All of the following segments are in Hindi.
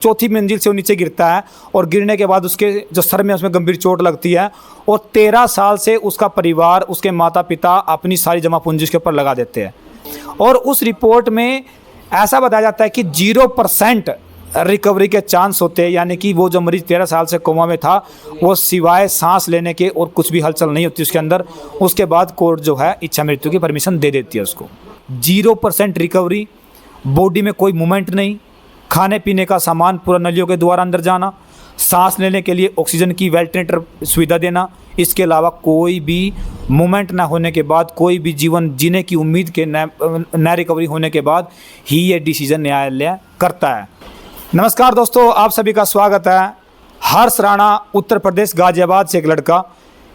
चौथी मंजिल से वो नीचे गिरता है और गिरने के बाद उसके जो सर में उसमें गंभीर चोट लगती है और 13 साल से उसका परिवार, उसके माता पिता अपनी सारी जमा पूंजी उसके ऊपर लगा देते हैं। और उस रिपोर्ट में ऐसा बताया जाता है कि 0% रिकवरी के चांस होते हैं, यानी कि वो जो मरीज़ 13 साल से कोमा में था वो सिवाय सांस लेने के और कुछ भी हलचल नहीं होती उसके अंदर। उसके बाद कोर्ट जो है इच्छा मृत्यु की परमिशन दे देती है उसको। 0% रिकवरी, बॉडी में कोई मूवमेंट नहीं, खाने पीने का सामान पूरा नलियों के द्वारा अंदर जाना, सांस लेने के लिए ऑक्सीजन की वेंटिलेटर सुविधा देना, इसके अलावा कोई भी मूवमेंट ना होने के बाद, कोई भी जीवन जीने की उम्मीद के न रिकवरी होने के बाद ही ये डिसीजन न्यायालय करता है। नमस्कार दोस्तों, आप सभी का स्वागत है। हर्ष राणा उत्तर प्रदेश गाजियाबाद से एक लड़का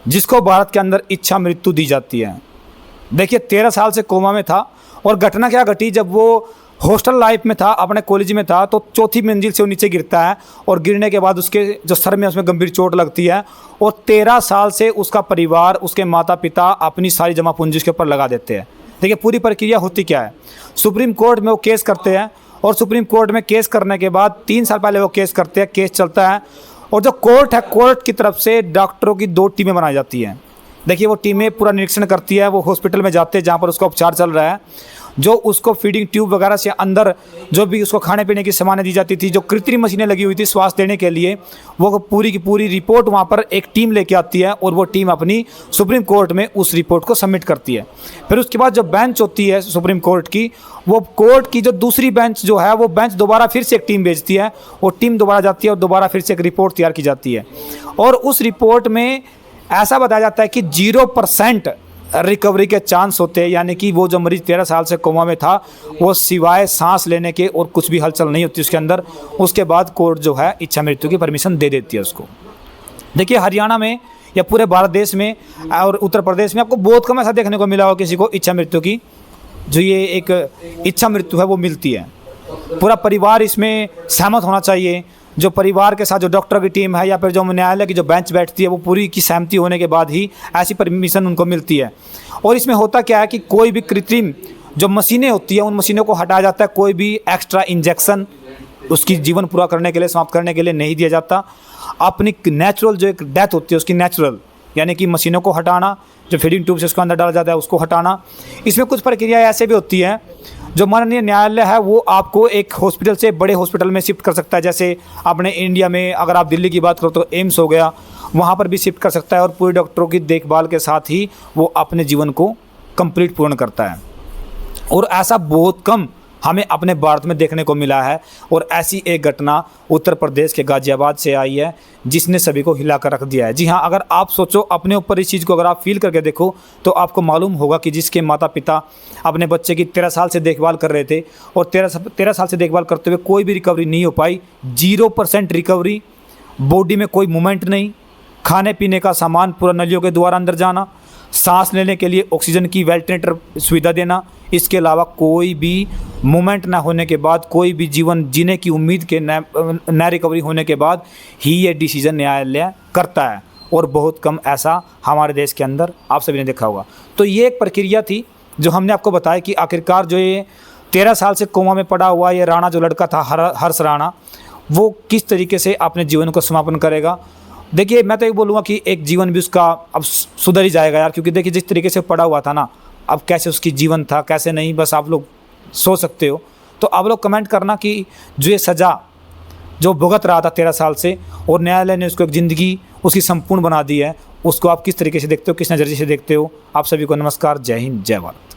जिसको भारत के अंदर इच्छा मृत्यु दी जाती है। देखिए 13 साल से कोमा में था और घटना क्या घटी, जब वो हॉस्टल लाइफ में था, अपने कॉलेज में था, तो चौथी मंजिल से वो नीचे गिरता है और गिरने के बाद उसके जो सर में उसमें गंभीर चोट लगती है और 13 साल से उसका परिवार, उसके माता पिता अपनी सारी जमा पूंजी उसके ऊपर लगा देते हैं। देखिए पूरी प्रक्रिया होती क्या है। सुप्रीम कोर्ट में वो केस करते हैं और सुप्रीम कोर्ट में केस करने के बाद 3 साल पहले वो केस करते हैं, केस चलता है और जो कोर्ट है, कोर्ट की तरफ से डॉक्टरों की 2 टीमें बनाई जाती हैं। देखिए वो टीमें पूरा निरीक्षण करती है, वो हॉस्पिटल में जाते हैं जहाँ पर उसका उपचार चल रहा है, जो उसको फीडिंग ट्यूब वगैरह से अंदर जो भी उसको खाने पीने की सामानें दी जाती थी, जो कृत्रिम मशीनें लगी हुई थी श्वास देने के लिए, वो पूरी की पूरी रिपोर्ट वहाँ पर एक टीम लेके आती है और वो टीम अपनी सुप्रीम कोर्ट में उस रिपोर्ट को सबमिट करती है। फिर उसके बाद जो बेंच होती है सुप्रीम कोर्ट की, वो कोर्ट की जो दूसरी बेंच जो है वो बेंच दोबारा फिर से एक टीम भेजती है, वो टीम दोबारा जाती है और दोबारा फिर से एक रिपोर्ट तैयार की जाती है और उस रिपोर्ट में ऐसा बताया जाता है कि 0% रिकवरी के चांस होते हैं, यानी कि वो जो मरीज़ 13 साल से कोमा में था वो सिवाय सांस लेने के और कुछ भी हलचल नहीं होती उसके अंदर। उसके बाद कोर्ट जो है इच्छा मृत्यु की परमिशन दे देती है उसको। देखिए हरियाणा में या पूरे भारत देश में और उत्तर प्रदेश में आपको बहुत कम ऐसा देखने को मिला हो किसी को इच्छा मृत्यु की, जो ये एक इच्छा मृत्यु है वो मिलती है। पूरा परिवार इसमें सहमत होना चाहिए। जो परिवार के साथ जो डॉक्टर की टीम है या फिर जो न्यायालय की जो बेंच बैठती है, वो पूरी की सहमति होने के बाद ही ऐसी परमिशन उनको मिलती है। और इसमें होता क्या है कि कोई भी कृत्रिम जो मशीनें होती हैं उन मशीनों को हटाया जाता है, कोई भी एक्स्ट्रा इंजेक्शन उसकी जीवन पूरा करने के लिए, समाप्त करने के लिए नहीं दिया जाता। अपनी नेचुरल जो एक डेथ होती है उसकी नेचुरल, यानी कि मशीनों को हटाना, जो फीडिंग ट्यूब से उसको अंदर डाला जाता है उसको हटाना। इसमें कुछ प्रक्रिया ऐसे भी होती हैं जो माननीय न्यायालय है वो आपको एक हॉस्पिटल से बड़े हॉस्पिटल में शिफ्ट कर सकता है। जैसे अपने इंडिया में अगर आप दिल्ली की बात करो तो एम्स हो गया, वहाँ पर भी शिफ्ट कर सकता है और पूरे डॉक्टरों की देखभाल के साथ ही वो अपने जीवन को कंप्लीट पूर्ण करता है। और ऐसा बहुत कम हमें अपने भारत में देखने को मिला है और ऐसी एक घटना उत्तर प्रदेश के गाजियाबाद से आई है जिसने सभी को हिला कर रख दिया है। जी हाँ, अगर आप सोचो अपने ऊपर इस चीज़ को अगर आप फील करके देखो तो आपको मालूम होगा कि जिसके माता पिता अपने बच्चे की 13 साल से देखभाल कर रहे थे और 13 साल से देखभाल करते हुए कोई भी रिकवरी नहीं हो पाई। 0% रिकवरी, बॉडी में कोई मूवमेंट नहीं, खाने पीने का सामान पूरा नलियों के द्वारा अंदर जाना, सांस लेने के लिए ऑक्सीजन की वेंटिलेटर सुविधा देना, इसके अलावा कोई भी मूवमेंट ना होने के बाद, कोई भी जीवन जीने की उम्मीद के न रिकवरी होने के बाद ही ये डिसीजन न्यायालय करता है। और बहुत कम ऐसा हमारे देश के अंदर आप सभी ने देखा होगा। तो ये एक प्रक्रिया थी जो हमने आपको बताया कि आखिरकार जो ये 13 साल से कोमा में पड़ा हुआ ये राणा जो लड़का था, हर्ष राणा, वो किस तरीके से अपने जीवन को समापन करेगा। देखिए मैं तो ये बोलूँगा कि एक जीवन भी उसका अब सुधर ही जाएगा यार, क्योंकि देखिए जिस तरीके से पड़ा हुआ था ना, अब कैसे उसकी जीवन था कैसे नहीं, बस आप लोग सोच सकते हो। तो आप लोग कमेंट करना कि जो ये सज़ा जो भुगत रहा था 13 साल से और न्यायालय ने उसको एक ज़िंदगी उसकी संपूर्ण बना दी है, उसको आप किस तरीके से देखते हो, किस नज़रिए से देखते हो। आप सभी को नमस्कार, जय हिंद, जय भारत।